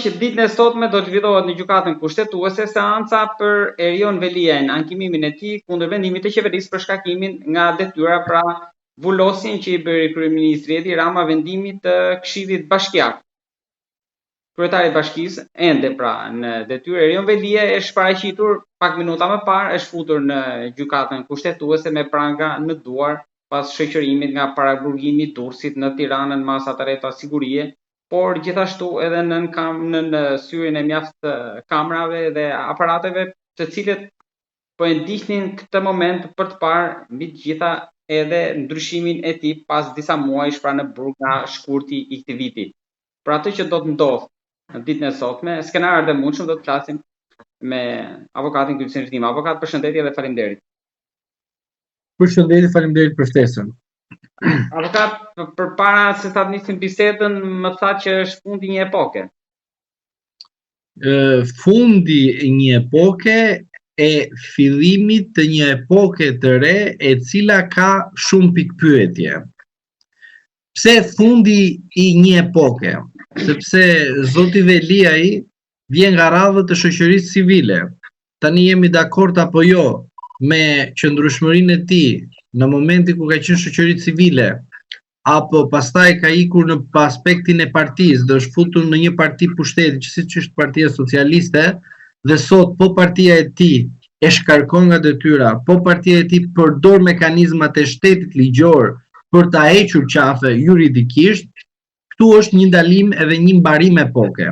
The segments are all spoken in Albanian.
që ditën e sotme do të zhvillohet në gjykatën kushtetuese seanca për Erion Veliajn, ankimimin e tij kundër vendimit të qeverisë për shkarkimin nga detyra, pra vulosjen që i bëri kryeministri Edi Rama vendimit të Këshillit Bashkiak. Kryetari i bashkisë ende pra në detyrë Erion Veliaj është paraqitur pak minuta më parë, është futur në gjykatën kushtetuese me pranga në duar pas shoqërimit nga paraburgimi i Durrësit në Tiranën masa të rreta sigurie, por gjithashtu edhe në syrin e mjaft kamrave dhe aparateve të cilët po e ndiqnin këtë moment për të parë mbi të gjitha edhe ndryshimin e tij pas disa muajsh pra në burg nga shkurti i këtij viti. Për atë që do të ndodhë në ditën e sotme, skenarët e mundshëm do të flasim me avokatin Gylsen Rtim. Avokat, përshëndetje dhe faleminderit. Përshëndetje, faleminderit për ftesën. Avokat, përpara se ta nisim bisedën, më tha që është fundi një epoke. Fundi një epoke e fillimit të një epoke të re e cila ka shumë pikpyetje. Pse fundi i një epoke? Sepse zoti Veliaj vjen nga radhët e shoqërisë civile. Tani jemi dakord apo jo me qëndrueshmërinë e tij në momentin ku ka qenë shoqëri civile, apo pastaj ka ikur në aspektin e partisë dhe është futur në një parti pushteti, që siç është Partia Socialiste, dhe sot po partia e tij e shkarkon nga detyra, po partia e tij përdor mekanizmat e shtetit ligjor për ta hequr qafe juridikisht. Këtu është një ndalim edhe një mbarim epoke,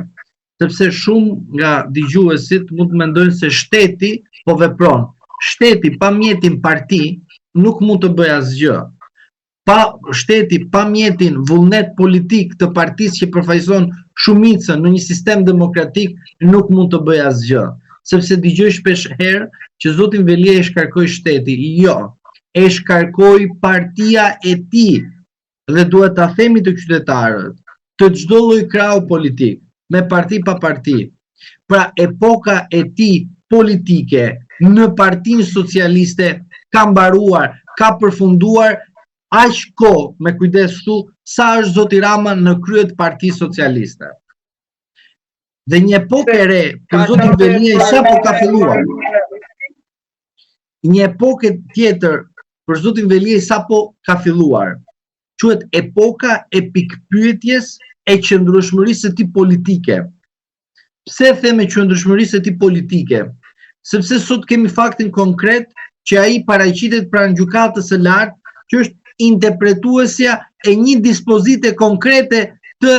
sepse shumë nga dëgjuesit mund të mendojnë se shteti po vepron. Shteti pa mjetin parti nuk mund të bëjë asgjë. Shteti pa mjetin vullnet politik të partisë që përfaqëson shumicën në një sistem demokratik nuk mund të bëjë asgjë. Sepse dëgjoj shpesh herë që zotin Veliaj e shkarkoi shteti. Jo, e shkarkoi partia e tij. Dhe duhet ta themi të qytetarët, të çdo lloj krahu politik, me parti pa parti. Pra epoka e tij politike në Partinë Socialiste ka mbaruar, ka përfunduar aq kohë, me kujdes këtu, sa është zoti Rama në krye të Partisë Socialiste. Dhe një epokë e re për zotin Veliaj sapo ka filluar. Një epokë tjetër për zotin Veliaj sapo ka filluar. Quhet epoka e pikpyetjes e qëndrueshmërisë së tij politike. Pse them e qëndrueshmërisë së tij politike? Sepse sot kemi faktin konkret që ai paraqitet pranë gjykatës së lartë, që është interpretuesja e një dispozite konkrete të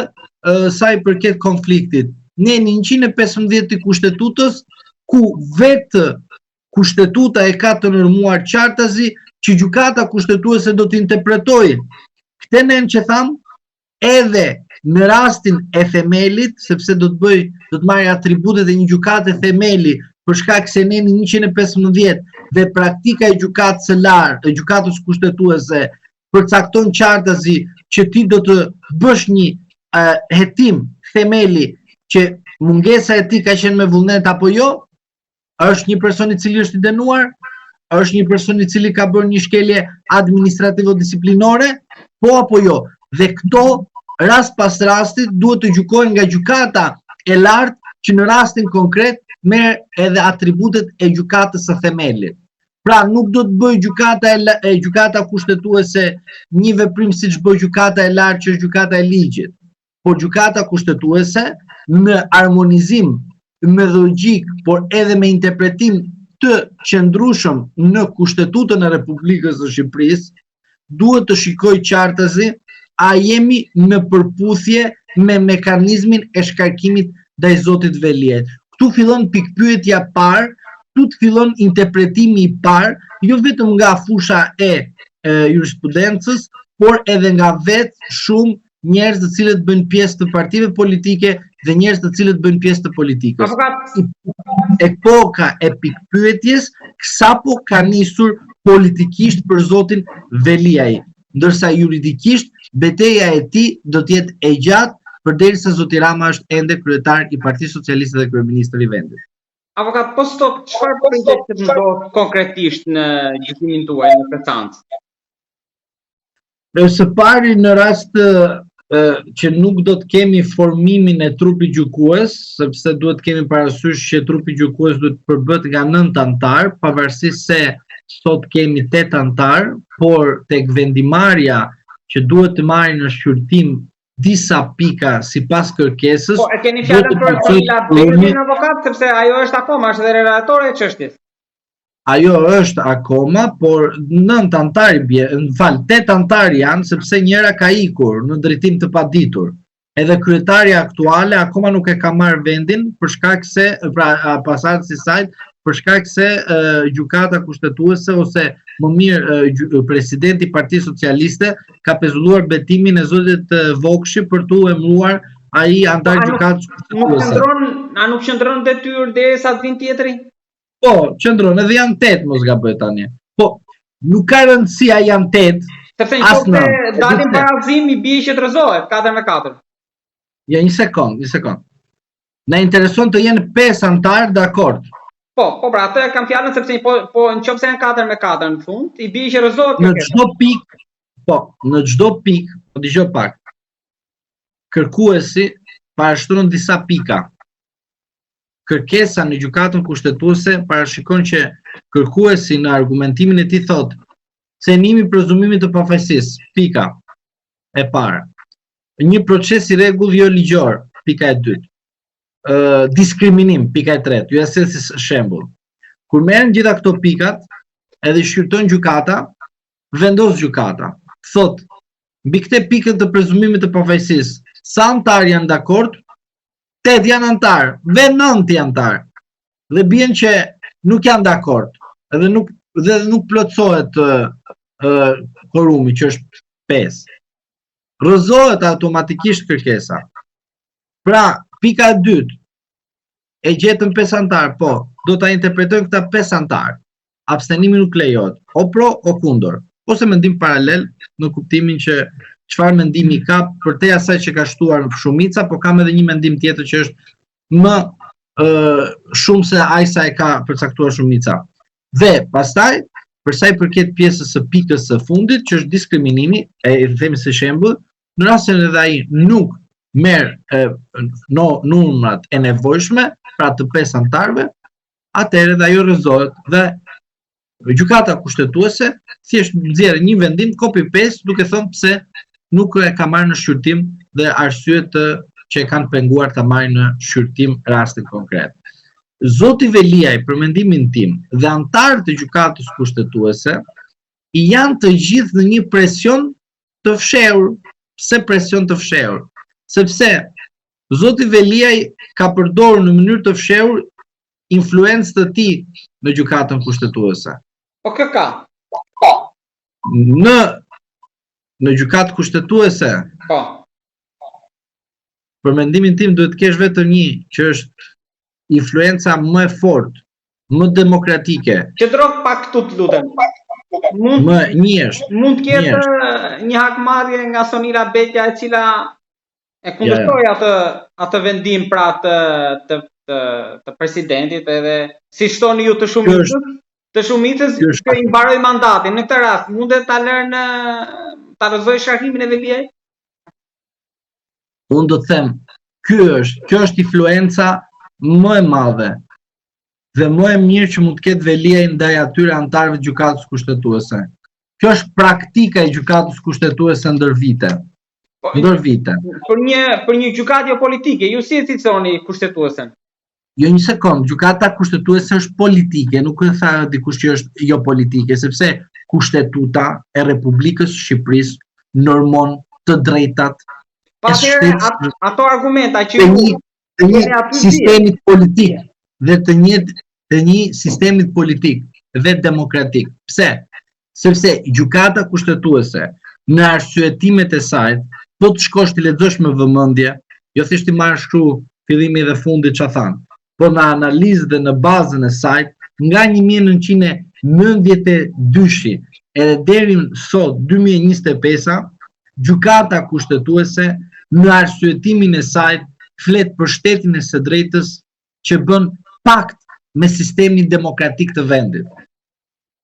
sa i përket konfliktit. Ne në 115 të kushtetutës, ku vetë kushtetuta e ka të normuar qartazi që gjykata kushtetuese do të interpretojë. Këtë ne që tham, edhe në rastin e themelit, sepse do të marrë atributet e një gjykate themeli, për shkak se ne në 115 dhe praktika e gjykatës së lartë, e gjykatës kushtetuese, përcakton qartazi që ti do të bësh një hetim themeli që mungesa e tij ka qenë me vullnet apo jo, është një person i cili është i dënuar, është një person i cili ka bërë një shkelje administrativo-disiplinore, po apo jo. Dhe këto rast pas rastit duhet të gjykohen nga gjykata e lartë që në rastin konkret merr edhe atributet e gjykatës së themelit. Pra nuk do të bëj gjykata kushtetuese një veprim siç bë gjykata e lartë që është gjykata e ligjit, por gjykata kushtetuese në armonizim me logjik, por edhe me interpretim të qëndrueshëm në Kushtetutën e Republikës së Shqipërisë, duhet të shikoj qartazi a jemi në përputhje me mekanizmin e shkarkimit ndaj zotit Veliaj. Këtu fillon pikpyetja parë, këtu fillon interpretimi i parë, jo vetëm nga fusha e jurisprudencës, por edhe nga vetë shumë njerëz të cilët bëjnë pjesë të partive politike dhe njerëz të cilët bëjnë pjesë të politikës. Epoka e pikpyetjes sapo ka nisur politikisht për zotin Veliaj, ndërsa juridikisht betejë e tij do të jetë e gjatë përderisa zoti Rama është ende kryetar i Partisë Socialiste dhe kryeministër i vendit. Avokat, po stop, çfarë projektet ndodh konkretisht në gjykimin tuaj në këtë seancë? Së pari, në rast që nuk do të kemi formimin e trupit gjykues, sepse duhet kemi parasysh që trupi gjykues duhet përbët nga 9 antar, pavarësisht se sot kemi 8 antar, por tek vendimarrja që duhet të marrë në shqyrtim disa pika sipas kërkesës. Po, e keni fjalën për Lila Berin avokat, sepse ajo është akoma, është dhe relatore e çështjes. Ajo është akoma, por 9 antari bie, në fal, 8 antari janë, sepse njëra ka ikur në drejtim të paditur. Edhe kryetaria aktuale akoma nuk e ka marrë vendin për shkak se, pra pasardhësi i saj, për shkak se gjykata kushtetuese ose më mirë presidenti i Partisë Socialiste ka pezulluar betimin e zotit Vokshi për t'u emëruar ai antar gjykatës kushtetuese. Nuk qëndron detyrë derisa të vinë tjetri? Po, qëndron, edhe janë 8 mos gaboj tani. Po, nuk ka rëndësia janë 8. Sepse nëse dalim barazim i bie që të rrezohet 4-4. Ja, një sekond. Na intereson të jenë 5 antarë dakord. Po, pra atë kam fjalën sepse po nëse janë 4-4 në fund, i bie që rrezohet në çdo pikë. Po, në çdo pikë, po dëgjoj pak. Kërkuesi parashtron disa pika. Kërkesa në gjykatën kushtetuese parashikon që kërkuesi në argumentimin e tij thotë cenimi i prezumimit të pafajësisë, pika e parë. Një proces i rregull jo ligjor, pika e dytë. Diskriminim, pika e tretë. Ju sjell si shembull. Kur merren gjitha këto pikat, edhe shqyrton gjykata, vendos gjykata. Thotë, mbi këtë pikën të prezumimit të pafajësisë, sa antar janë dakord? 8 janë antar, dhe 9 janë antar. Dhe bien që nuk janë dakord, dhe nuk plotësohet korumi që është 5. Rrezohet automatikisht kërkesa. Pra, pika e dytë, e gjetën 5 antar, po, do ta interpretojnë këta 5 antar. Abstenimi nuk lejohet, o pro o kundër, ose mendim paralel në kuptimin që çfarë mendimi ka përtej asaj që ka shtuar në shumica, po kam edhe një mendim tjetër që është më shumë se ai sa e ka përcaktuar shumica. Dhe pastaj, për sa i përket pjesës së pikës së fundit, që është diskriminimi, e themi si shembull, në rastin edhe ai nuk merr numrat e nevojshme, pra të 5 antarëve, atëherë dhe ajo rrezohet dhe gjykata kushtetuese thjesht nxjerr një vendim copy-paste duke thënë pse nuk e ka marrë në shqyrtim dhe arsyet që e kanë penguar ta marrë në shqyrtim rastin konkret. Zoti Veliaj, për mendimin tim, dhe antarët e gjykatës kushtetuese janë të gjithë në një presion të fshehur. Pse presion të fshehur? Sepse zoti Veliaj ka përdorur në mënyrë të fshehur influencën e tij në gjykatën kushtetuese. Po kë ka? Në gjykatë kushtetuese, po. Për mendimin tim duhet të kesh vetëm një, që është influenca më e fortë, më demokratike. Qëndro pak këtu të lutem. Mund të ketë një hakmarrje nga Sonira Betja e cila e kundërshtoi atë vendim pra të presidentit edhe si shtoni ju të shumicës që i mbaroi mandatin. Në këtë rast mundet ta lërë ta rrezoj sharrimin e Veliaj? Unë do të them, kjo është influenca më e madhe dhe më e mirë që mund të ketë Veliaj ndaj atyre antarëve të gjykatës kushtetuese. Kjo është praktika e gjykatës kushtetuese ndër vite. Për një gjykatë politike, ju si e cilësoni kushtetuesen? Jo, një sekond, gjykata kushtetuese është politike, nuk e tha dikush që është jo politike, sepse kushtetuta e Republikës së Shqipërisë normon të drejtat ato argumenta që të një sistemit politik dhe të një sistemit politik dhe demokratik. Pse? Sepse gjykata kushtetuese në arsyetimet e saj, po të shkosh të lexosh me vëmendje, jo thjesht të marrësh kështu fillimi dhe fundi çfarë thanë, po në analizë dhe në bazën e saj, nga 1992 edhe deri sot 2025, gjykata kushtetuese në arsyetimin e saj flet për shtetin e së drejtës që bën pakt me sistemin demokratik të vendit.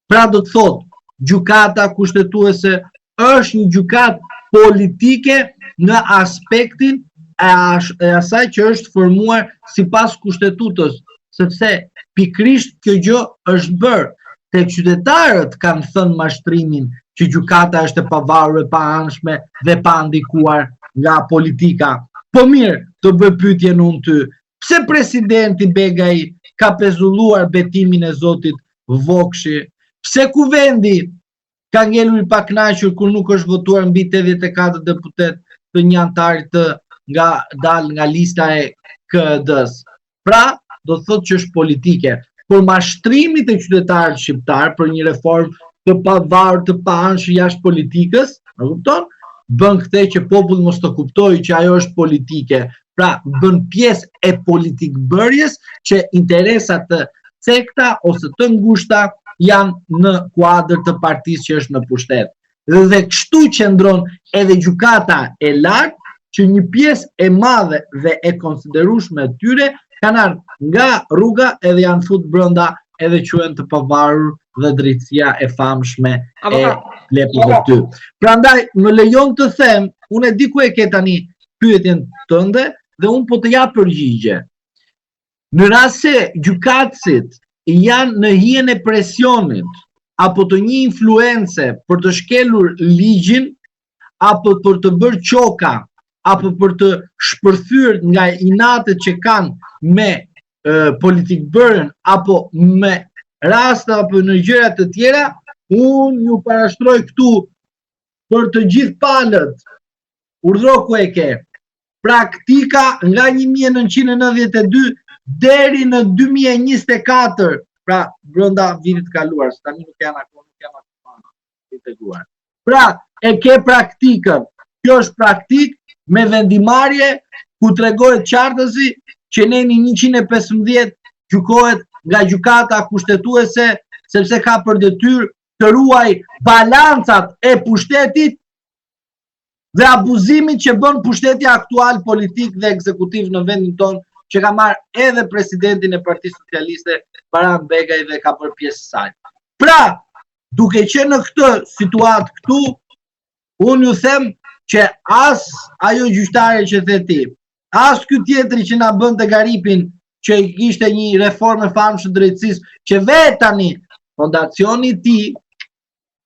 Pra do të thotë, gjykata kushtetuese është një gjykatë politike në aspektin e asaj që është formuar sipas kushtetutës, sepse pikrisht kjo gjë është bërë. Tek qytetarët kanë thënë mashtrimin që gjykata është e pavarur, e paanshme dhe pa ndikuar nga politika. Po mirë, të bëj pyetjen unë ty. Pse presidenti Begaj ka pezulluar betimin e zotit Vokshi? Pse kuvendi ka ngelur i pakënaqur kur nuk është votuar mbi 84 deputet të një antarit të nga lista e KD-s? Pra, do të thotë që është politike. Por mashtrimi të qytetarët shqiptar për një reformë të pavarur, të paanshme jashtë politikës, e kupton? Bën këtë që populli mos të kuptojë që ajo është politike. Pra, bën pjesë e politikbërjes që interesat të cekta ose të ngushta janë në kuadër të partisë që është në pushtet. Dhe kështu qëndron edhe gjykata e lartë që një pjesë e madhe dhe e konsiderueshme e tyre kanë ardhur nga rruga edhe janë futur brenda edhe quhen të pavarur dhe drejtësia e famshme e pleput të ty. Prandaj më lejon të them, unë e di ku e ke tani pyetjen tënde dhe unë po të jap përgjigje. Në rast se gjykatësit janë në hijen e presionit apo të një influence për të shkelur ligjin apo për të bërë qoka apo për të shpërthyer nga inatet që kanë me politikbërën apo me raste apo në gjëra të tjera, unë ju parashtroj këtu për të gjithë palët. Urdhro ku e ke. Praktika nga 1992 deri në 2024, pra brenda vitit kaluar, tani nuk janë akoma integuar. Pra, e ke praktikën. Kjo është praktikë me vendimarrje ku tregohet qartësi që neni 115 gjykohet nga gjykata kushtetuese sepse ka për detyrë të ruaj balancat e pushtetit dhe abuzimin që bën pushteti aktual politik dhe ekzekutiv në vendin tonë, që ka marrë edhe presidentin e Partisë Socialiste Baran Begaj dhe ka bërë pjesë saj. Pra, duke qenë në këtë situatë këtu, unë ju them që as ajo gjyqtare që the ti, as ky tjetri që na bën të garipin që ishte një reformë e famshme të drejtësisë, që vetë tani fondacioni i tij,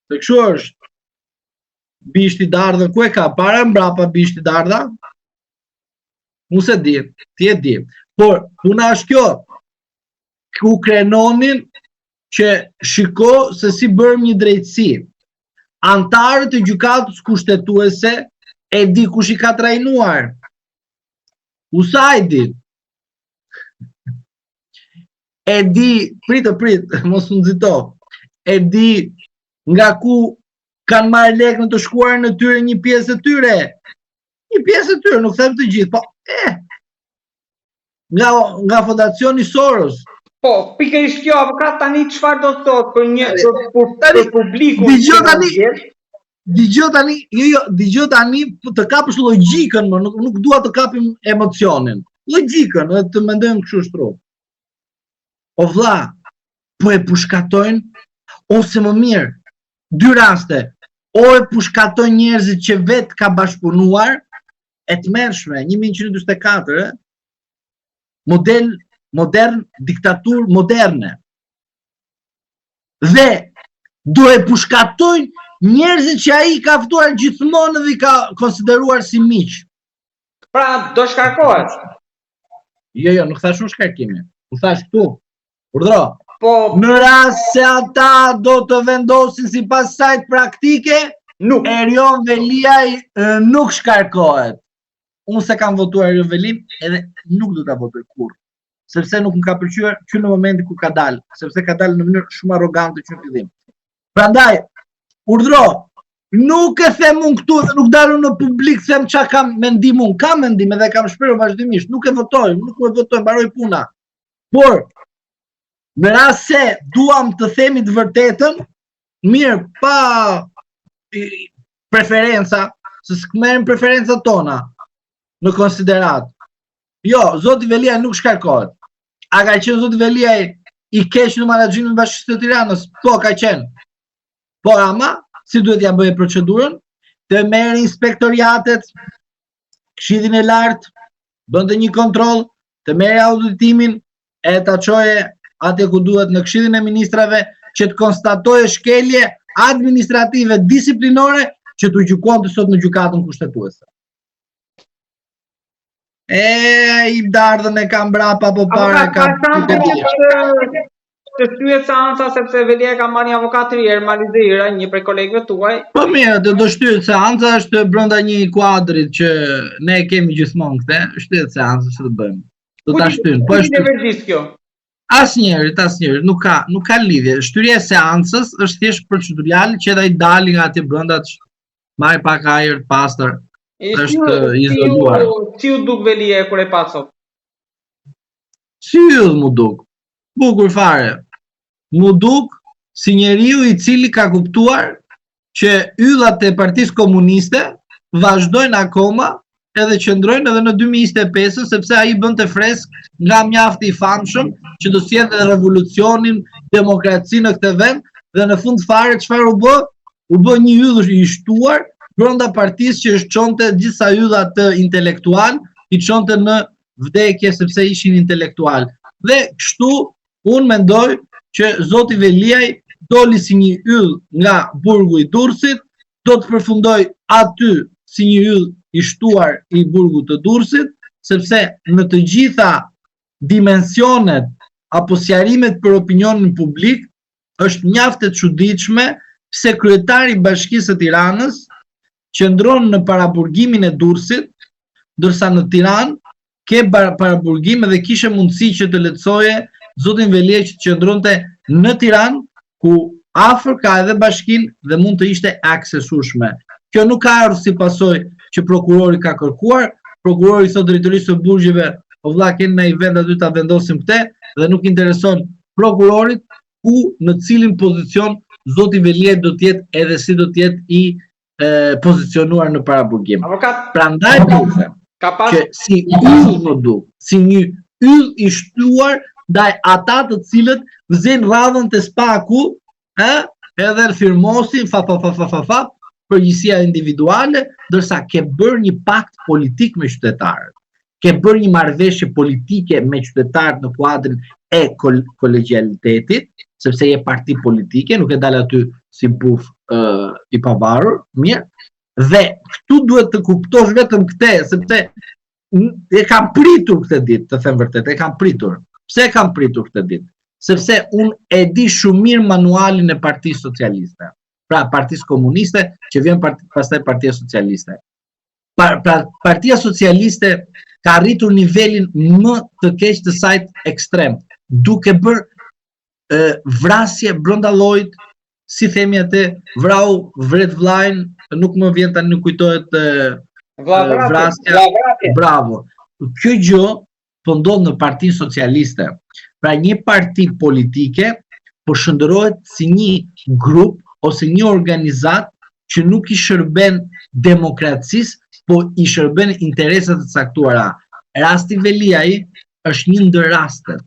se kështu është, bishti dardha, ku e ka? Para mbrapa bishti dardha? Unë se di, ti e di. Por, puna është kjo, ku krenonin që shiko se si bërëm një drejtësi. Antarët e gjykatës kushtetuese e di kush i ka trajnuar. Usajdi. E di, prit, mos u nxito. E di nga ku kanë marrë lekë në të shkuar në tyre një pjesë e tyre. Një pjesë e tyre, nuk them të gjithë, po nga fondacioni Soros. Po, pikërisht kjo, avokat tani çfarë do thotë për një për publikun? Dëgjoj tani të kapësh logjikën, nuk dua të kapim emocionin. Logjikën, të mendojmë kështu shtrup. O vlla, po e pushkatojnë ose më mirë, dy raste, o e pushkatojnë njerëzit që vetë ka bashkëpunuar, e të mërshme, 1924, modern, diktatur moderne. Dhe do e pushkatojnë njerëzit që ai ka ftuar gjithmonë dhe i ka konsideruar si miq. Pra, do shkarkohet. Jo, nuk thash unë shkarkimi. U thash këtu. Urdhro. Po, në rast se ata do të vendosin sipas kësaj praktike, nuk. Erion Veliaj nuk shkarkohet. Unë se kam votuar Erion Velin edhe nuk do ta votoj kurrë. Sepse nuk më ka pëlqyer që në momentin kur ka dalë, sepse ka dalë në mënyrë shumë arrogante që në fillim. Prandaj, urdhro, nuk e them unë këtu dhe nuk dalë në publik them çka kam mendim unë. Kam mendim edhe kam shprehur vazhdimisht, nuk e votoj, mbaroj puna. Por në rast se duam të themi të vërtetën, mirë, pa preferenca, se s'merrim preferencat tona në konsiderat. Jo, zoti Veliaj nuk shkarkohet. A ka qenë zoti Veliaj i keq në menaxhimin e Bashkisë së Tiranës? Po, ka qenë. Por ama, si duhet ja bëjë procedurën? Të merë inspektoriatet, Këshillin e lartë bënte një kontroll, të merrte auditimin e ta çoje atë ku duhet në Këshillin e Ministrave që të konstatoje shkelje administrative disiplinore që të gjykuante sot në gjykatën kushtetuese. I dardhën e kam brapa po para ka të shtyhet seanca sepse Velia ka marrë një avokat të ri, Malizira, një prej kolegëve tuaj. Po mirë, do shtyhet seanca, është brenda një kuadrit që ne kemi gjithmonë këtë, shtyhet seanca që të bëjmë. Do ta shtyjmë. Po është kjo. Asnjëri, nuk ka lidhje. Shtyrja e seancës është thjesht procedurale që ai dali nga aty brenda të marrë pak ajër të pastër. Është izoluar. Si u duk Velia kur e pa sot? Si mu duk? Bukur fare. Mu duk si njeriu I cili ka kuptuar që yllat e Partisë Komuniste vazhdojnë akoma edhe qëndrojnë edhe në 2025 sepse ai bënte fresk nga mjafti I famshëm që do sjellë revolucionin, demokracinë në këtë vend dhe në fund fare çfarë u bë? U bë një yll I shtuar brenda partisë që çonte gjithsa yllat të intelektual I çonte në vdekje sepse ishin intelektual. Dhe kështu unë mendoj që zoti Veliaj doli si një yll nga burgu I Durrësit, do të përfundoj aty si një yll I shtuar I burgut të Durrësit, sepse në të gjitha dimensionet apo sqarimet për opinionin publik është mjaft e çuditshme se kryetari I Bashkisë së Tiranës qëndron në paraburgimin e Durrësit, ndërsa në Tiranë ke paraburgim dhe kishe mundësi që të lehtësoje zotin Velia që qëndronte në Tiranë, ku afër ka edhe bashkinë dhe mund të ishte aksesueshme. Kjo nuk ka ardhur si pasojë që prokurori ka kërkuar, prokurori thot drejtorisë së burgjeve, o vlla keni në vend aty ta vendosim këtë dhe nuk intereson prokurorit ku në cilin pozicion zoti Velia do të jetë edhe si do të jetë I pozicionuar në paraburgim. Prandaj që si yll më duk, si një yll I shtuar ndaj ata të cilët vëzin radhën të spaku, edhe firmosin përgjësia individuale, ndërsa ke bërë një pakt politik me qytetarët, ke bërë një marrëveshje politike me qytetarët në kuadrin e kolegjialitetit, sepse je parti politike, nuk e dalë aty si buf I pavarur, mirë, dhe këtu duhet të kuptosh vetëm këtë, sepse e kam pritur këtë ditë, të them vërtet, e kam pritur. Pse e kam pritur këtë ditë? Sepse unë e di shumë mirë manualin e Partisë Socialiste. Pra Partisë Komuniste që vjen pastaj Partia Socialiste. Partia Socialiste ka arritur nivelin më të keq të saj ekstrem, duke bërë vrasje brenda llojit, si themi atë, vrau vret vllajin, nuk më vjen tani, nuk kujtohet vrasja. Bravo. Kjo gjë po ndodh në Partinë Socialiste. Pra një parti politike po shndërrohet si një grup ose një organizat që nuk I shërben demokracisë, po I shërben interesat të caktuara. Rasti Veliaj është një ndër rastet.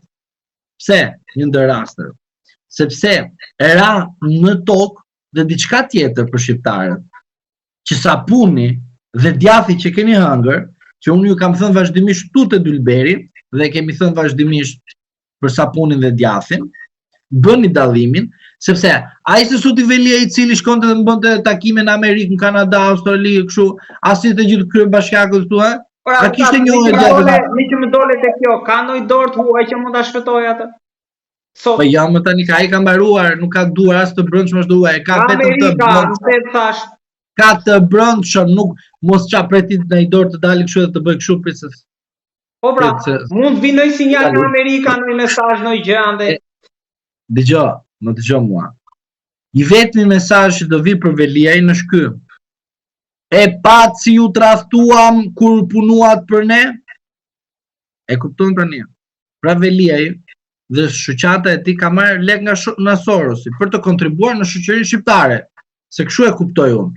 Pse një ndër rastet? Sepse era në tokë dhe diçka tjetër për shqiptarët, që sapuni dhe djathi që keni hëngër, që unë ju kam thënë vazhdimisht tutë Dylberi dhe kemi thënë vazhdimisht për sapunin dhe djathin, bëni dallimin, sepse ai se zoti Velia I cili shkonte dhe bënte takime në Amerikë, në Kanada, Australi, kështu, asi të gjithë kryebashkiakët këtu, a kishte një Mi që më dole te kjo, ka ndonjë dorë të huaj që mund ta shpëtoj atë? Po ja më tani ka ai ka mbaruar, nuk ka duar as të brendshëm as të huaj, ka vetëm të brendshëm. Ka të brendshëm, nuk mos ça pretit në dorë të dalë kështu dhe të bëj kështu prisës. Po pra, mund të vinë një sinjal nga Amerika, një mesazh, një gjë ande. Dëgjoj, më dëgjoj mua. I vetmi mesazh që do vi për Veliajin është ky. E pat si ju tradhtuam kur punuat për ne? E kupton tani. Pra Veliaj dhe shoqata e tij ka marrë lek nga Sorosi për të kontribuar në shoqërinë shqiptare, se kështu e kuptoj unë.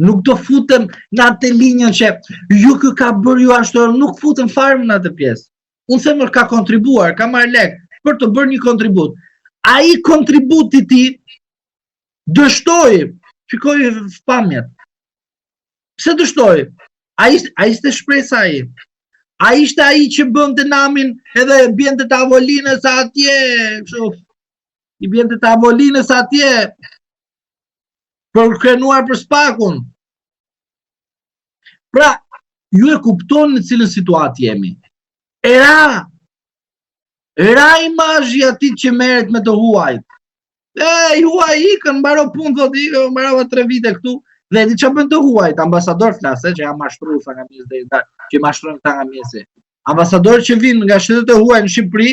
Nuk do futem në atë linjën që ju kë ka bërë ju ashtu, nuk futem fare në atë pjesë. Unë them ka kontribuar, ka marrë lek për të bërë një kontribut. Ai kontributi ti dështoi, shikoj pamjet. Pse dështoi? A ishte shpresa ai. A ishte ai që bënte namin edhe bjente tavolinës atje, kështu. I bjente tavolinës atje për krenuar për Spakun. Pra, ju e kuptoni në cilën situatë jemi. Era imazhi atit që merret me të huajt. Huaj ikën, mbaro punë, thot ikën, mbarova 3 vite këtu. Dhe di çfarë bën të huajt, ambasador flasë, që janë mashtruar nga mjesë që mashtrojnë këta nga mjesë. Ambasadorët që vinë nga shtetet e huaj në Shqipëri,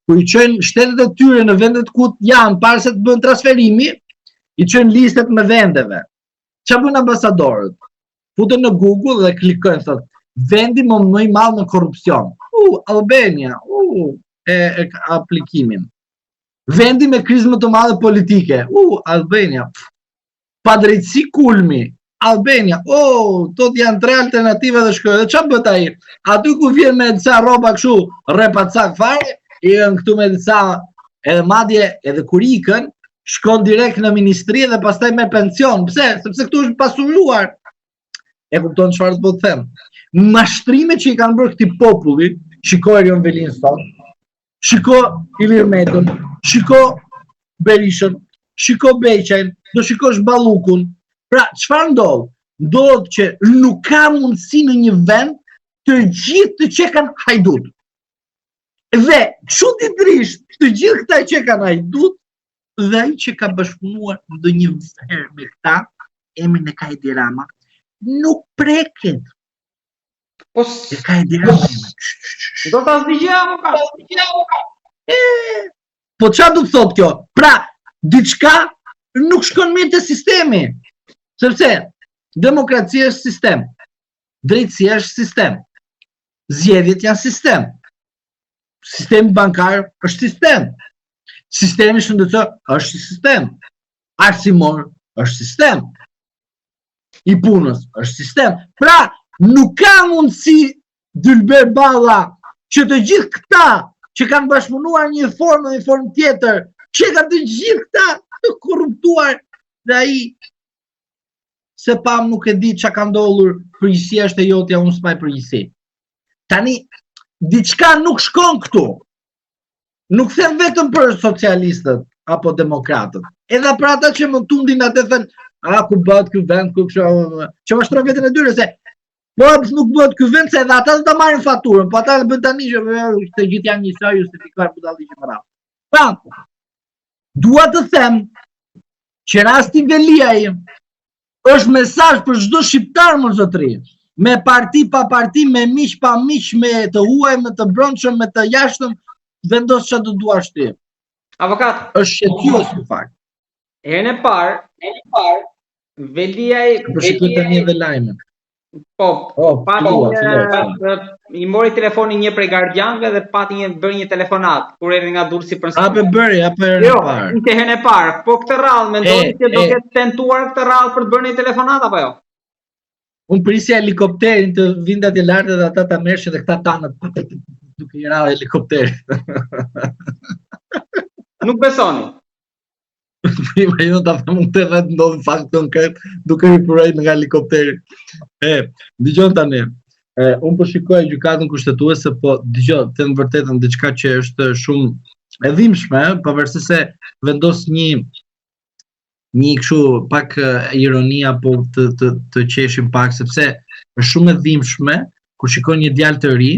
ku i çojnë shtetet e tyre në vendet ku janë para se të bën transferimi, i çojnë listat me vendeve. Çfarë bën ambasadorët? Futen në Google dhe klikojnë, thot, vendi më i madh në korrupsion. Albania, e aplikimin. Vendi me krizë më të madhe politike. Albania. Pa drejtësi kulmi. Albania. Tot janë 3 alternativa dhe shkojnë. Dhe çfarë bët ai? Aty ku vjen me disa rroba kështu, rrepacak fare, ikën këtu me disa edhe madje edhe kur ikën, shkon direkt në ministri dhe pastaj me pension. Pse? Sepse këtu është pasuruar. E kupton çfarë do të them? Mashtrimet që i kanë bërë këtij populli, shiko Erion Velin sot, shiko Ilir Metën, shiko Berishën, shiko Beqajn, do shikosh Ballukun. Pra, çfarë ndodh? Ndodh që nuk ka mundësi në një vend të gjithë të qekan hajdut. Dhe çuditërisht, të gjithë këta që kanë hajdut, dhe ai që ka bashkëpunuar ndonjëherë me këta, emrin e ka Edi Rama, nuk preket. E ka Edi Rama. Do ta zgjidhja Po çfarë do të thotë kjo? Pra, diçka nuk shkon mirë te sistemi. Sepse demokracia është sistem. Drejtësia është sistem. Zgjedhjet janë sistem. Sistemi bankar është sistem. Sistemi shëndetësor është sistem. Arsimor është sistem. I punës është sistem. Pra, nuk ka mundësi Dylber Balla që të gjithë këta që kanë bashkëpunuar një formë dhe një formë tjetër, që ka të gjithë këta të korruptuar dhe ai se pam nuk e di çka ka ndodhur, përgjegjësia është e jotja, unë s'maj përgjegjësi. Tani, diçka nuk shkon këtu. Nuk them vetëm për socialistët apo demokratët. Edhe për ata që më tundin atë thënë, ku bëhet ky vend, ku kështu, që mashtrojnë veten e dyre se po nuk bëhet ky vend se edhe ata do ta marrin faturën, po ata bën tani që të gjithë janë njësoj justifikuar budalliqe më radh. Pra, dua të them që rasti Veliaj është mesazh për çdo shqiptar më zotëri. Me parti pa parti, me miq pa miq, me të huaj, me të brendshëm, me të jashtëm, vendos çfarë do duash ti. Avokat, është shqetësues në fakt. Herën e parë, Veliaj Shikoj tani edhe lajmin. I mori telefonin një prej gardianëve dhe pati bëri një telefonat kur erdhi nga Durrësi për apo bëri apo herën e parë. Jo, herën e parë. Po këtë radhë mendoni se do të tentuar këtë radhë për të bërë një telefonat apo jo? Unë prisja helikopterin të vinte atje lart dhe ata ta merrshin dhe këta tanët duke i rrahë helikopterin. Nuk besoni. Prima jo ta them unë të vetë ndodhë fakt konkret duke i përrej nga helikopteri. Dëgjon tani, unë po shikoj gjykatën kushtetuese, po dëgjon, them vërtetën diçka që është shumë e dhimbshme, pavarësisht se vendos një kështu pak ironi apo të qeshim pak, sepse është shumë e dhimbshme kur shikon një djalë të ri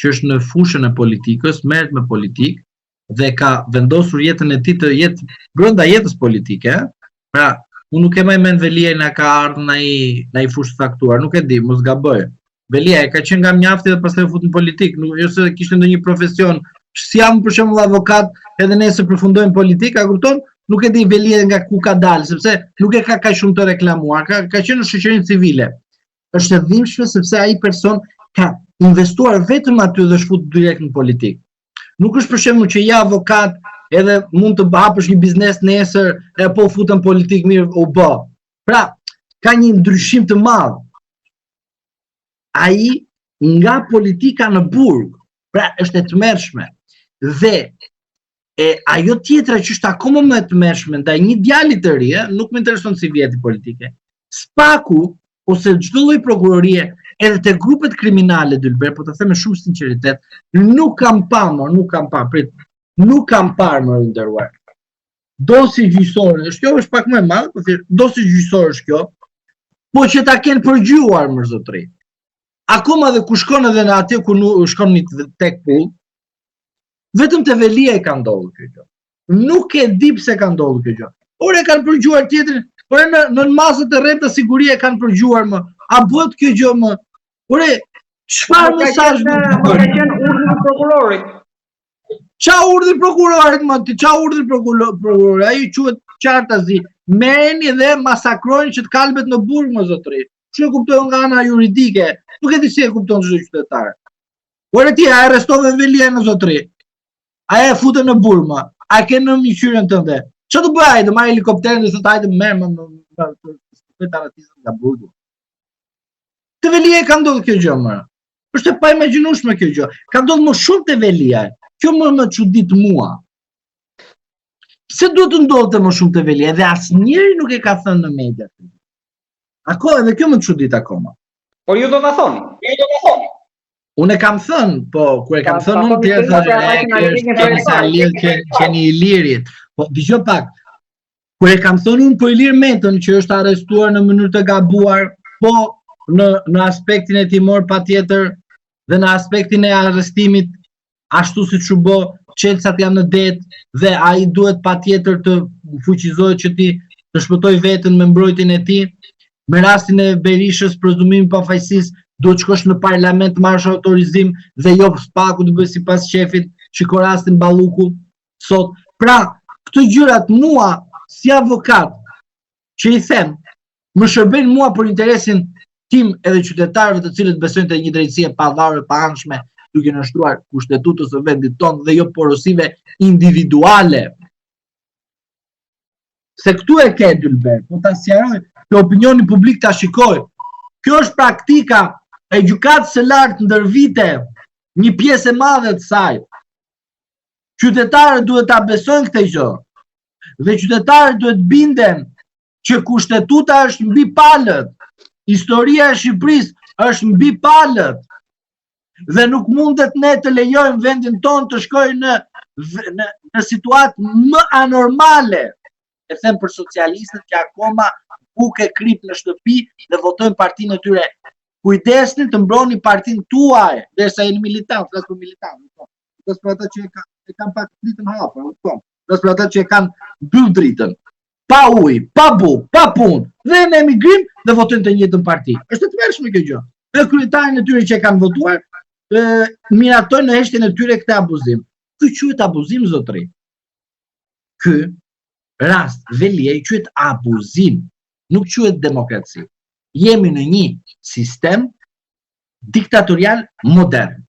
që është në fushën e politikës, merret me politikë, dhe ka vendosur jetën e tij të jetë brenda jetës politike, pra unë nuk e maj mend Veliaj na ka ardhur në ai fushë caktuar, nuk e di, mos gaboj. Veliaj ka qenë nga mjafti dhe pastaj u fut në politikë, nuk jo se kishte ndonjë profesion. Si jam për shembull avokat, edhe nëse përfundojmë politikë, a kupton? Nuk e di Veliaj nga ku ka dalë, sepse nuk e ka kaq shumë të reklamuar, ka qenë në shoqërinë civile. Është e dhimbshme sepse ai person ka investuar vetëm aty dhe shfut direkt në politikë. Nuk është për shembull që ja avokat edhe mund të hapësh një biznes nesër e po futën politik mirë u bë. Pra, ka një ndryshim të madh. Ai nga politika në burg, pra është e tmerrshme. Dhe ajo tjetra që është akoma më e tmerrshme ndaj një djali të ri, nuk më intereson si vjeti politike. Spaku ose çdo lloj prokurorie edhe te grupet kriminale Dylber, po të them me shumë sinqeritet, nuk kam parë më nderuar. Dosi gjyqësore, kjo është pak më e madhe, po thjesht dosi gjyqësore është kjo, po që ta kenë përgjyuar më zotëri. Akoma dhe ku shkon edhe në atje ku shkon tek pull, vetëm te Velia e ka ndodhur kjo gjë. Nuk e di pse ka ndodhur kjo gjë. Por e kanë përgjuar tjetrin, por në masat e rreta sigurie e kanë përgjuar më. A bëhet kjo gjë më? Por çfarë mesazh më ka qenë urdhri i prokurorit? Qa urdhri prokurorit më? Qa urdhri prokurorit? Ai quhet qartazi. Merreni dhe masakrojnë që të kalbet në burg më zotëri. Çu e kupton nga ana juridike? Nuk e di si e kupton çdo qytetar. Por ti a arrestove Velia në zotëri? A e fute në burg më? A ke në miqyren tënde? Ço të bëj? Të marr helikopterin dhe të hajde merr më nga burgu. Te Velia ka ndodhur kjo gjë më. Është e paimagjinueshme kjo gjë. Ka ndodhur më shumë te Velia. Kjo më çudit mua. Pse duhet të ndodhte më shumë te Velia? Edhe asnjëri nuk e ka thënë në media. Edhe kjo më çudit akoma. Por ju do ta thoni. Unë e kam thënë, po kur e kam thënë unë tjerë keni Ilirit. Po dëgjoj pak. Kur e kam thënë unë për Ilir Metën që është arrestuar në mënyrë të gabuar, po në aspektin e timor patjetër dhe në aspektin e arrestimit ashtu siç u bë, çelësat janë në det dhe ai duhet patjetër të fuqizohet që ti të shpëtoj veten me mbrojtjen e tij. Me rastin e Berishës, prezumimi i pafajësisë, duhet shkosh në parlament të marrësh autorizim dhe jo spaku të bëj sipas shefit, shiko rastin Balluku sot. Pra, këto gjërat mua si avokat që i them, më shërbejnë mua për interesin tim edhe qytetarëve të cilët besojnë te një drejtësi e pavarur e paanshme, duke nënshtruar kushtetutës së vendit tonë dhe jo porosive individuale. Se këtu e ke Dylber, po ta sqaroj, që opinioni publik ta shikoj. Kjo është praktika e gjykatës së lartë ndër vite, një pjesë e madhe të saj. Qytetarët duhet ta besojnë këtë gjë. Dhe qytetarët duhet binden që kushtetuta është mbi palët. Historia e Shqipërisë është mbi palët. Dhe nuk mundet ne të lejojmë vendin tonë të shkojë në situatë më anormale. E them për socialistët që akoma buke krip në shtëpi dhe votojnë partinë e tyre. Kujdesni të mbroni partinë tuaj, derisa jeni militant, flas për militant, flas për ata që e kanë pak dritën hapur, flas për ata që e kanë mbyll dritën. Pa ujë, pa bukë, pa punë, dhe në emigrim dhe votojnë të njëjtën parti. Është e tmerrshme kjo gjë. Dhe kryetarin e tyre që e kanë votuar miratojnë në heshtjen e tyre këtë abuzim. Ky quhet abuzim zotëri. Ky rast Velia quhet abuzim, nuk quhet demokraci. Jemi në një sistem diktatorial modern.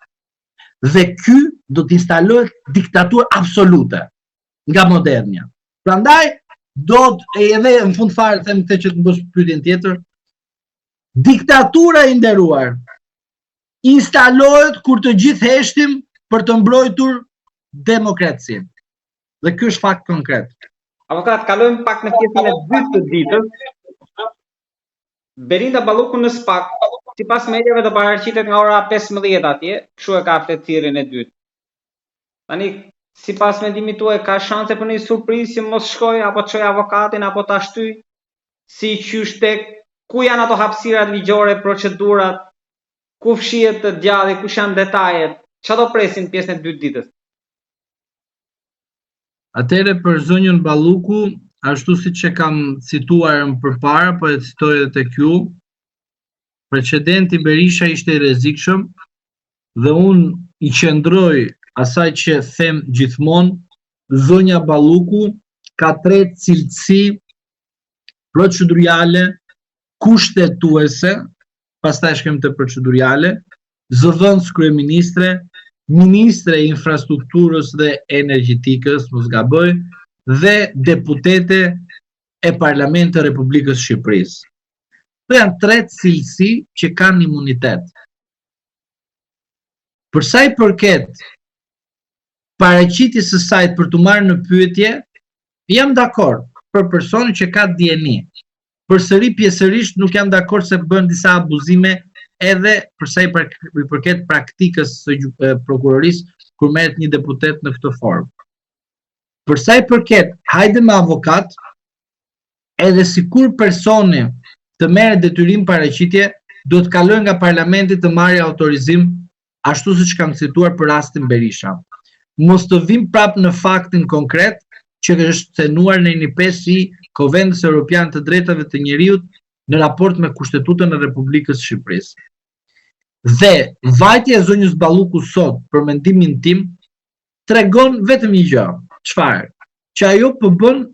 Dhe ky do të instalohet diktaturë absolute nga modernja. Prandaj edhe në fund fare them këtë që të bësh pyetjen tjetër. Diktatura i nderuar instalohet kur të gjithë heshtim për të mbrojtur demokracinë. Dhe ky është fakt konkret. Avokat, kalojmë pak në pjesën e dytë të ditës. Belinda Balluku në SPAK, sipas mediave do paraqitet nga ora 15 atje, kështu e ka fletësirjen e dytë. Tani, sipas mendimit tuaj, ka shanse për një surprizë që mos shkoj apo të çoj avokatin apo ta shtyj? Si qysh tek ku janë ato hapësirat ligjore, procedurat, ku fshihet të djalli, ku janë detajet? Çfarë do presin pjesën e dytë ditës? Atëre për zonjën Balluku, ashtu siç e kam cituar më përpara, po e citoj edhe tek ju, precedenti Berisha ishte i rrezikshëm dhe unë i qëndroj asaj që them gjithmonë, zonja Balluku ka 3 cilësi procedurale, kushtetuese, pastaj shkem të procedurale, zëvendës kryeministre, ministre e infrastrukturës dhe energjetikës, mos gaboj, dhe deputete e Parlamentit të Republikës Shqipërisë. Këto janë 3 cilësi që kanë imunitet. Për sa i përket paraqitjes së saj për të marrë në pyetje, jam dakord për personin që ka dieni. Përsëri pjesërisht nuk jam dakord se bën disa abuzime edhe përsa i përket praktikës së prokurorisë kur merret një deputet në këtë formë. Përsa i përket hajde me avokat, edhe sikur personi të merret detyrim paraqitje, duhet të kalojë nga parlamenti të marrë autorizim, ashtu siç kam cituar për rastin Berisha. Mos të vim prapë në faktin konkret që është thenuar në një pjesë si Konvendit Evropian të Drejtave të Njerëzit në raport me Kushtetutën e Republikës së Shqipërisë. Dhe vajtja e zonjës Balluku sot, për mendimin tim, tregon vetëm një gjë. Çfarë? Që ajo po bën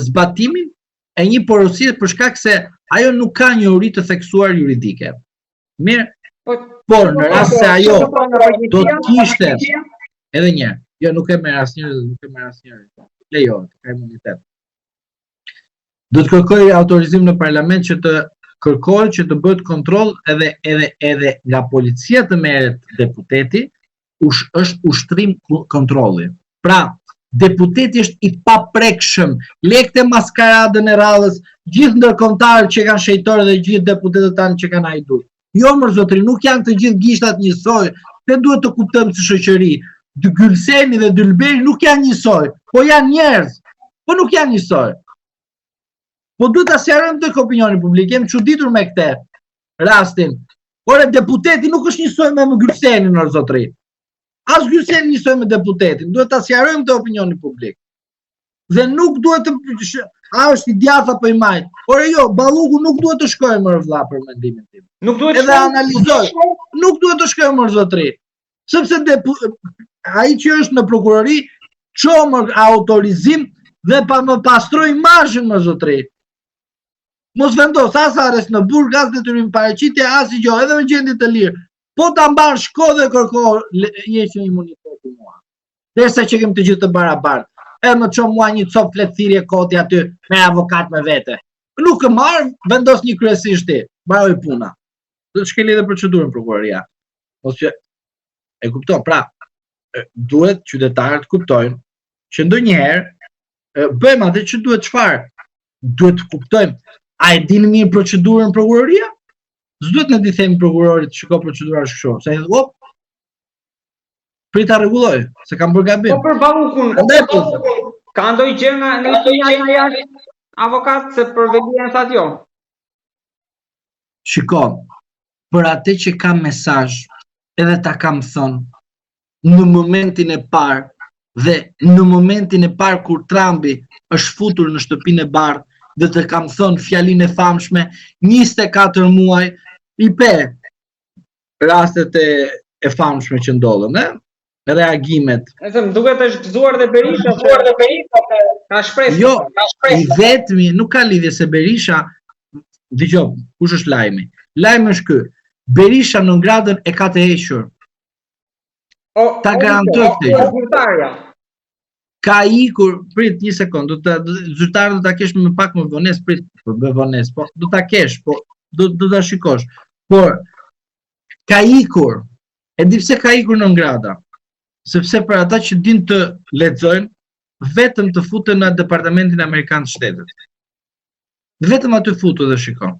zbatimin e një porosie për shkak se ajo nuk ka një uri të theksuar juridike. Mirë, por në rast se ajo do të kishte edhe një, jo nuk e merr asnjëri, lejohet, ka imunitet. Do të kërkoj autorizim në parlament që të kërkohet që të bëhet kontroll edhe nga policia të merret deputeti, është ushtrim kontrolli. Pra, deputeti është i paprekshëm, lekte maskaradën e radhës, gjithë ndërkombëtarët që kanë shejtorë dhe gjithë deputetët tanë që kanë hajdur. Jo më zotri, nuk janë të gjithë gishtat njësoj, ne duhet të kuptojmë si shoqëri. Gylseni dhe Dylberi nuk janë njësoj, po janë njerëz, po nuk janë njësoj. Po duhet ta sqarojmë tek opinioni publik, jam çuditur me këtë rastin. Ore deputeti nuk është njësoj me Gylsenin në zotri. As Gylseni njësoj me deputetin, duhet ta sqarojmë te opinioni publik. Dhe nuk duhet të është i djathtë apo i majt. Ore jo, Balluku nuk duhet të shkojë më vëlla për mendimin tim. Nuk duhet edhe analizoj. Nuk duhet të shkojë më zotri. Sepse ai që është në prokurori çon autorizim dhe pa më pastroj imazhin më zotri. Mos vendos as arrest në burg, as detyrim paraqitje, as i gjë, edhe me gjendje të lirë. Po ta mban shko dhe kërko heqjen imunitetin mua. Derisa që kem të gjithë të barabartë. Edhe më çon mua një cop fletëthirje koti aty me avokat me vete. Nuk e marr, vendos një kryesisht ti. Mbaroj puna. Do të shkeli edhe procedurën prokuroria. Mos që e kupton, pra, duhet qytetarët kuptojnë që ndonjëherë bëjmë atë që duhet çfarë? Duhet të kuptojmë, a e dini mirë procedurën prokuroria? S'duhet ne t'i themi prokurorit shiko procedura është kështu, se hop. Prit ta rregulloj, se kam bërë gabim. Po për Ballukun, ka ndonjë gjë nga jashtë avokat se për Velian thatë jo. Shiko, për atë që kam mesazh, edhe ta kam thënë në momentin e parë dhe në momentin e parë kur Trumpi është futur në shtëpinë e bardhë dhe të kam thënë fjalinë e famshme 24 muaj i pe rastet e famshme që ndodhen, reagimet. Më duket është gëzuar dhe Berisha, ka shpresë. Jo, i vetmi nuk ka lidhje se Berisha, dëgjoj, kush është lajmi? Lajmi është ky. Berisha në gradën e ka të hequr. Ta garantoj këtë. Ka ikur, prit një sekond, zyrtarët do ta kesh më pak më vonesë, prit, me vonesë, po do ta kesh, po do ta shikosh. Por ka ikur. E di pse ka ikur në grada? Sepse për ata që din të lexojnë, vetëm të futen në Departamentin Amerikan të Shtetit. Vetëm aty futu dhe shikon.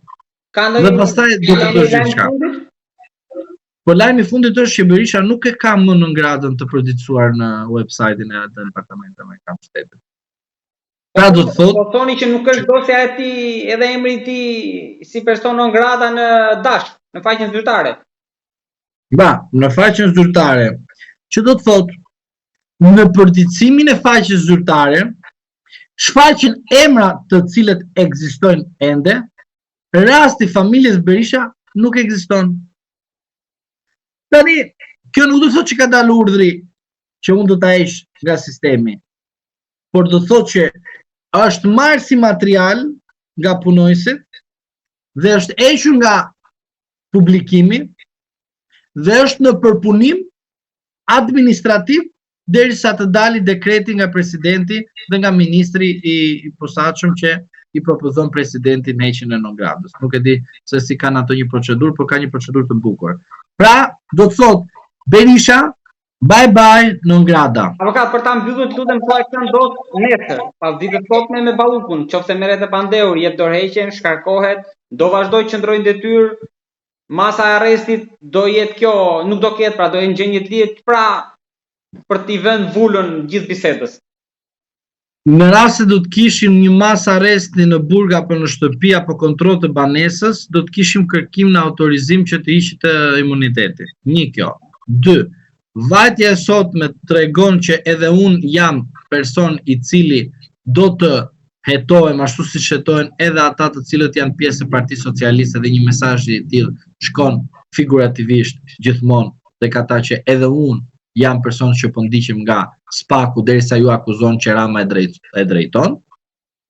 Dhe pastaj do të thosh diçka. Po lajmi i fundit është që Berisha nuk e ka më në gradën të përditësuar në website-in e Departamentit Amerikan të Shtetit. Pra do të thotë, po thoni që nuk është dosja e tij edhe emri i tij si person non grata në Dash, në faqen zyrtare. Ba, në faqen zyrtare, që do të thotë, në përditësimin e faqes zyrtare, shfaqen emra të cilët ekzistojnë ende, rasti familjes Berisha nuk ekziston. Tani, kjo nuk do të thotë që ka dalë urdhri që unë do ta heq nga sistemi, por do të thotë që është marrë si material nga punojësit dhe është hequr nga publikimi dhe është në përpunim administrativ derisa të dalë dekreti nga presidenti dhe nga ministri i posaçëm që i propozon presidentin heqjen e non gradës. Nuk e di se si kanë ato një procedurë, por ka një procedurë të bukur. Pra, do të thotë Berisha, bye bye non grada. Avokat, për ta mbyllur të lutem po e kanë dosë nesër, pas ditës sotme me Ballukun, nëse merret e pandehur, jep dorëheqjen, shkarkohet, do vazhdoj qëndrojnë detyrë masa e arrestit do jetë kjo, nuk do ketë, pra do jetë gjë një lidhje pra për t'i vënë vulën gjithë bisedës. Në rast se do të kishim një masë arresti në burg apo në shtëpi apo kontroll të banesës, do të kishim kërkim në autorizim që të hiqet imuniteti. Një kjo. 2. Vajtja e sotme tregon që edhe unë jam person i cili do të hetohem ashtu siç hetohen edhe ata të cilët janë pjesë e Partisë Socialiste dhe një mesazh i tillë shkon figurativisht gjithmonë tek ata që edhe unë jam person që po ndiqem nga spaku derisa ju akuzon që Rama e drejton.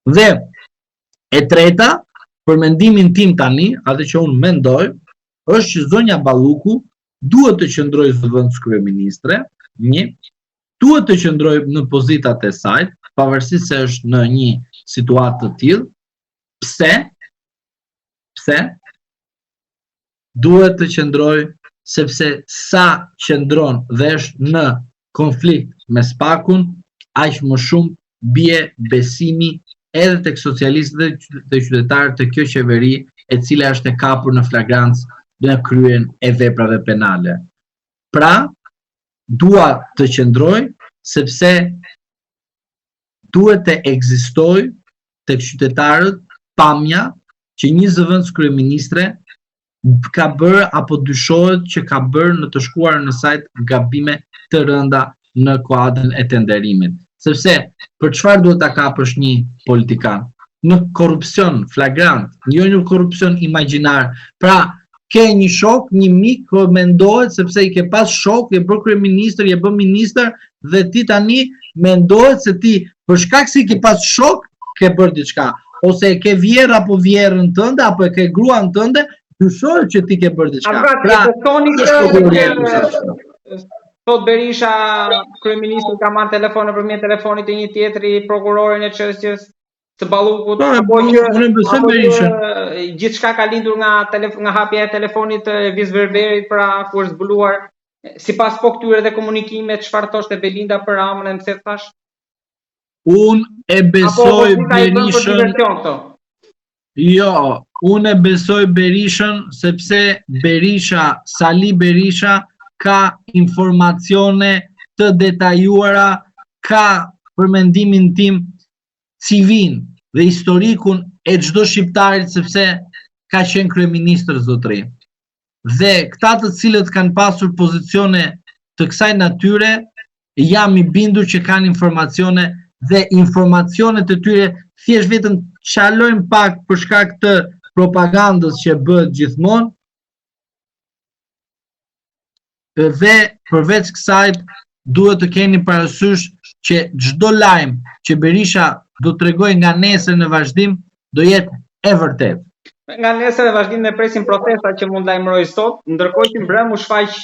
Dhe e treta, për mendimin tim tani, atë që unë mendoj, është që zonja Balluku duhet të qëndrojë zëvendës kryeministre, duhet të qëndrojë në pozitat e saj, pavarësisht se është në një situatë të tillë. Pse? Duhet të qëndrojë sepse sa qëndron dhe është në konflikt me spakun, aq më shumë bie besimi edhe tek socialistët dhe qytetarët të kjo qeveri e cila është e kapur në flagrancë në kryen e veprave penale. Pra, dua të qëndroj sepse duhet të ekzistojë tek qytetarët pamja që një zëvendës kryeministre ka bërë apo dyshohet që ka bërë në të shkuarën e saj gabime të rënda në kuadrin e tenderimit. Sepse për çfarë duhet ta kapësh një politikan? Në korrupsion flagrant, jo në korrupsion imagjinar. Pra, ke një shok, një mik që mendohet sepse i ke pas shok, je bërë kryeministër, je bërë ministër dhe ti tani mendohet se ti për shkak se i ke pas shok ke bërë diçka, ose e ke vjerë apo vjerën tënde apo e ke gruan tënde, dyshohet që ti ke bërë diçka. Thot Berisha, kryeministri ka marrë telefon nëpërmjet telefonit të një tjetri prokurorin e çështjes të Ballukut, apo që gjithçka ka lindur nga hapja e telefonit të Viz Berberit pra kur është zbuluar. Sipas po këtyre dhe komunikimet, çfarë thoshte Belinda për Ramën e mëse thash? Unë e besoj Berishën. Jo, unë e besoj Berishën sepse Sali Berisha ka informacione të detajuara, ka për mendimin tim CV-n dhe historikun e çdo shqiptarit sepse ka qenë kryeministër zotëri. Dhe këta të cilët kanë pasur pozicione të kësaj natyre, jam i bindur që kanë informacione dhe informacionet e tyre thjesht vetëm çalojnë pak për shkak të propagandës që bëhet gjithmonë. Dhe përveç kësaj duhet të keni parasysh që çdo lajm që Berisha do t'rregojë nga nesër në vazhdim do jetë e vërtetë. Nga nesër e vazhdim ne presim protesta që mund lajmëroj sot, ndërkohë që mbrëm u shfaq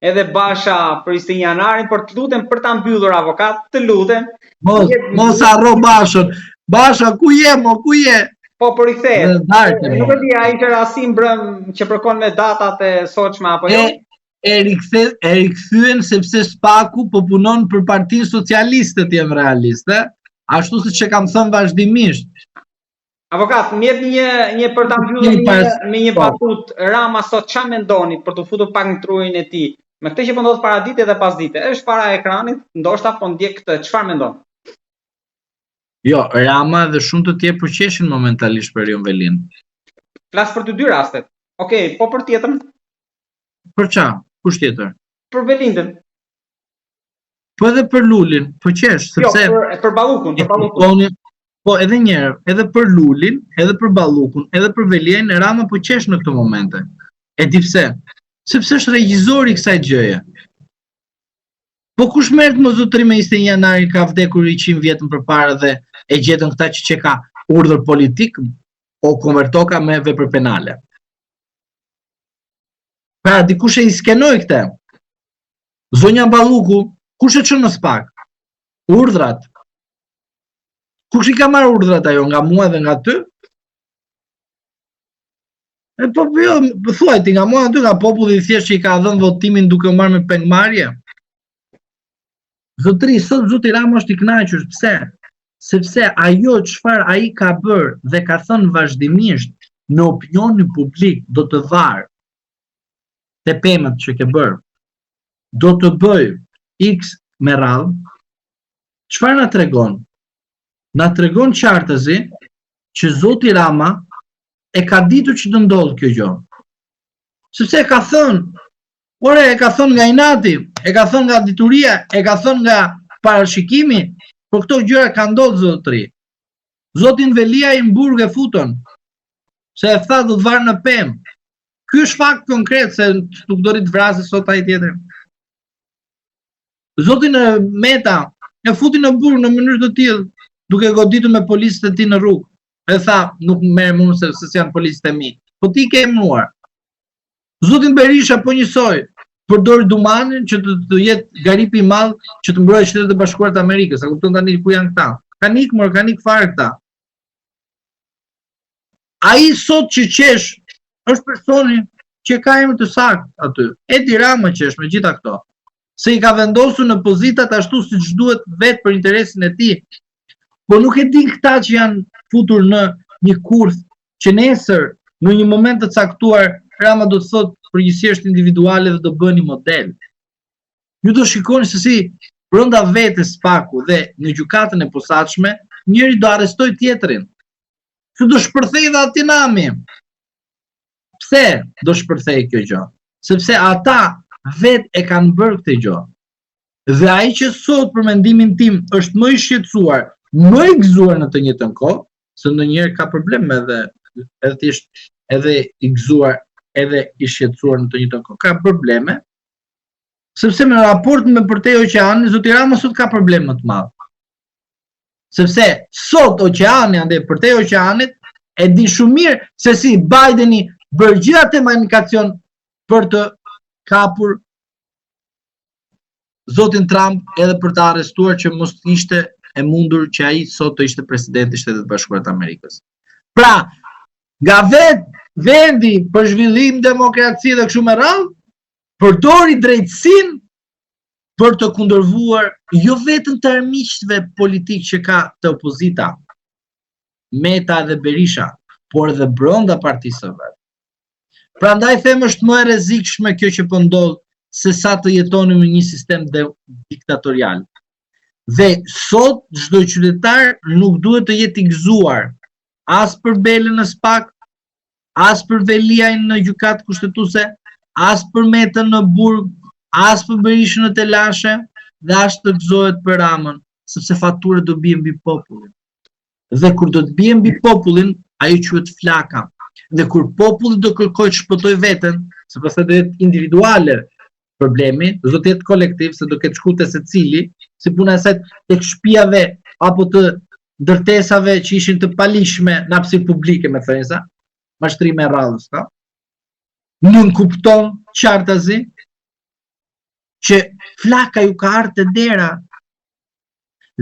edhe Basha për 21 janarin, por të lutem për ta mbyllur avokat, të lutem. Mos harro Bashën. Basha ku je, ku je? Po për i kthehet. Nuk e di, ai ishte rasti mbrëm që përkon me datat e sotshme apo jo? E rikthyen sepse spaku po punon për Partinë Socialiste, të jem realist, ashtu siç e kam thënë vazhdimisht. Avokat, mjet një për ta mbyllur me një batut, Rama sot ç'a mendoni për të futur pak në trurin e tij? Me këtë që po ndodh para dite dhe pas dite, është para ekranit, ndoshta po ndjek këtë, çfarë mendon? Jo, Rama dhe shumë të tjerë përqeshin momentalisht për Jon Velin. Flas për të dy rastet. Okej, po për tjetrën? Për ç'a? Kush tjetër? Për Velindën. Po edhe për Lulin, po qesh, sepse jo, për Ballukun, për Ballukun. Po edhe një herë, edhe për Lulin, edhe për Ballukun, edhe për Velin, Rama po qesh në këtë momente. E di pse? Sepse është regjizori i kësaj gjëje. Po kush merret më zotëri me 21 janarin ka vdekur 100 vjet më përpara dhe e gjetën këta që ka urdhër politik o konvertoka me vepër penale. Pra dikush e i skenoi këtë. Zonja Balluku, kush e çon në spak? Urdhrat. Kush i ka marrë urdhrat ajo, nga mua dhe nga ty? Po jo, thuaj ti nga mua aty nga populli thjesht që i ka dhënë votimin duke marrë me pengmarrje. Zotëri, sot zoti Rama është i kënaqur, pse? Sepse ajo çfarë ai ka bërë dhe ka thënë vazhdimisht në opinionin publik do të varë të pemët që ke bërë, do të bëj X me radhë, çfarë na tregon? Na tregon qartëzi që Zoti Rama e ka ditur që të ndodhë kjo gjë. Sepse e ka thënë, e ka thënë nga inati, e ka thënë nga dituria, e ka thënë nga parashikimi, por këto gjëra ka ndodhur zotëri. Zotin Velia i Mburg e futën, se e tha do të varë në pemë. Ky është fakt konkret, se nuk do rritë vrasë sot ai tjetër. Zotin Meta e futi në burg në mënyrë të tillë, duke goditur me policët e tij në rrugë. E tha, nuk merr mua se janë policët e mi. Po ti ke emnuar. Zotin Berisha po njësoj, përdori Dumanin që të jetë garipi i madh që të mbrojë Shtetet e Bashkuara të Amerikës. A kupton tani ku janë këta? Kanë ikë fare këta. Ai sot që qesh është personi që ka emër të saktë aty. Edi Rama që është me gjitha këto. Se i ka vendosur në pozitat ashtu siç duhet vetë për interesin e tij. Po nuk e din këta që janë futur në një kurth që nesër në një moment të caktuar Rama do të thotë përgjithësisht individuale dhe do bëni model. Ju do shikoni se si brenda vetes Spaku dhe në gjykatën e posaçme njëri do arrestoj tjetrin. Se do shpërthej dhe Atinami. Pse do shpërthej kjo gjë? Sepse ata vetë e kanë bërë këtë gjë. Dhe ai që sot për mendimin tim është më i shqetësuar, më i gëzuar në të njëjtën kohë, se ndonjëherë ka probleme edhe i gëzuar edhe i shqetësuar në të njëjtën kohë. Ka probleme. Sepse me raport me Përtej Oqeani, Zoti Rama sot ka probleme të madh. Sepse sot Oqeani ande Përtej Oqeanit e di shumë mirë se si Bideni bërë gjithë atë komunikacion për të kapur Zotin Trump edhe për të arrestuar që mos ishte e mundur që ai sot të ishte presidenti i Shtetit Bashkuar të Amerikës. Pra, nga vendi për zhvillim demokraci dhe kështu me radhë, përdori drejtësinë për të kundërvuar jo vetëm të armiqtëve politik që ka të opozita, Meta dhe Berisha, por edhe brenda partisë së vet. Prandaj them është më e rrezikshme kjo që po ndodh se sa të jetonim në një sistem diktatorial. Dhe sot çdo qytetar nuk duhet të jetë i gëzuar as për Belën në Spak, as për Veliajn në gjykatë kushtetuese, as për Metën në Burg, as për Berishën në Telashe, dhe as të gëzohet për Ramën, sepse faturët do bien mbi popullin. Dhe kur do të bien mbi popullin, ajo quhet flaka. Dhe kur populli do kërkojë të shpëtojë veten, sepse do jetë individuale problemi, do të jetë kolektiv, se do ketë shkute secili, si puna e saj tek shtëpiave apo të ndërtesave që ishin të palishme në hapësirë publike, me thënësa, mashtrime e radhës, ka? Nuk kupton qartazi që flaka ju ka ardhur te dera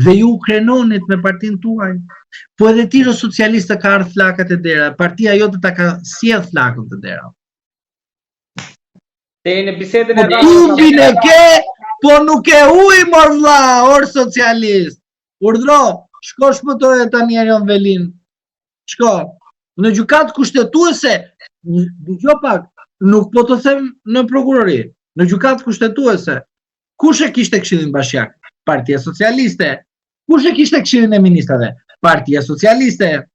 dhe ju krenonit me partinë tuaj. Po edhe tiro socialistë ka ardhur flaka te dera, partia jote ta ka sjell flakën te dera. Në bisedën e Tubin e ke, po nuk e huj mor vlla, or socialist. Urdhro, shko shpëtoje tani Erion Velin. Shko. Në gjykatë kushtetuese, dëgjoj pak, nuk po të them në prokurori, në gjykatë kushtetuese, kush e kishte Këshillin Bashkiak? Partia Socialiste. Kush e kishte Këshillin e Ministrave? Partia Socialiste.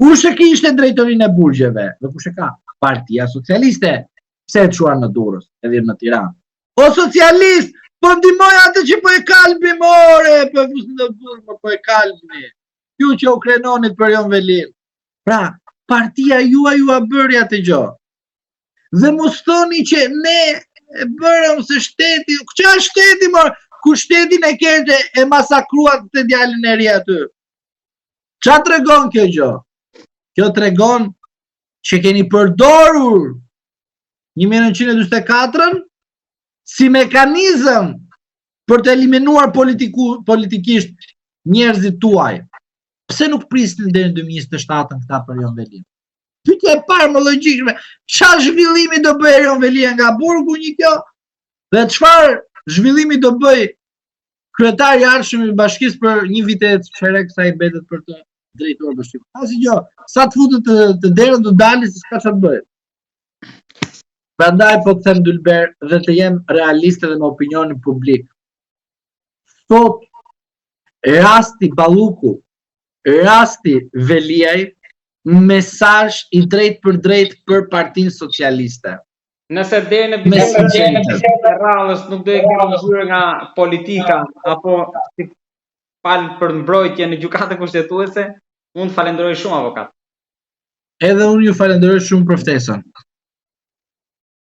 Kush e kishte drejtorinë e burgjeve? Dhe kush e ka? Partia Socialiste. Pse e çuan në Durrës, e vjen në Tiranë? O socialist, po ndihmoj atë që po e kalbi more, po fusin në Durrës, po e kalbi. Ju që u krenonit për Erion Velin. Pra, partia juaj ju a bëri atë gjë. Dhe mos thoni që ne e bërëm se shteti, ç'a shteti more? Ku shtetin e kerte e masakruat të djalin e ri aty. Ç'a tregon kjo gjë? Kjo tregon që keni përdorur 1944 si mekanizëm për të eliminuar politikisht njerëzit tuaj. Pse nuk prisnin deri në 2027 këta për Erion Velin? Pyetja e parë më logjike, çfarë zhvillimi do bëj Erion Velin nga burgu një kjo? Dhe çfarë zhvillimi do bëj kryetari i ardhshëm i bashkisë për një vit e çerek sa i betet për të drejtuar bashkinë? Asgjë, sa të futet të derën do dalë se s'ka çfarë të bëj. Prandaj po të them Dylber dhe të jem realiste dhe me opinionin publik. Sot rasti Balluku, rasti Veliaj, mesazh i drejt për Partinë Socialiste. Nëse deri në bisedën e rrallës nuk do e kemi zhyrë nga politika apo si palë për mbrojtje në gjykatën kushtetuese, unë falenderoj shumë avokat. Edhe unë ju falenderoj shumë për ftesën.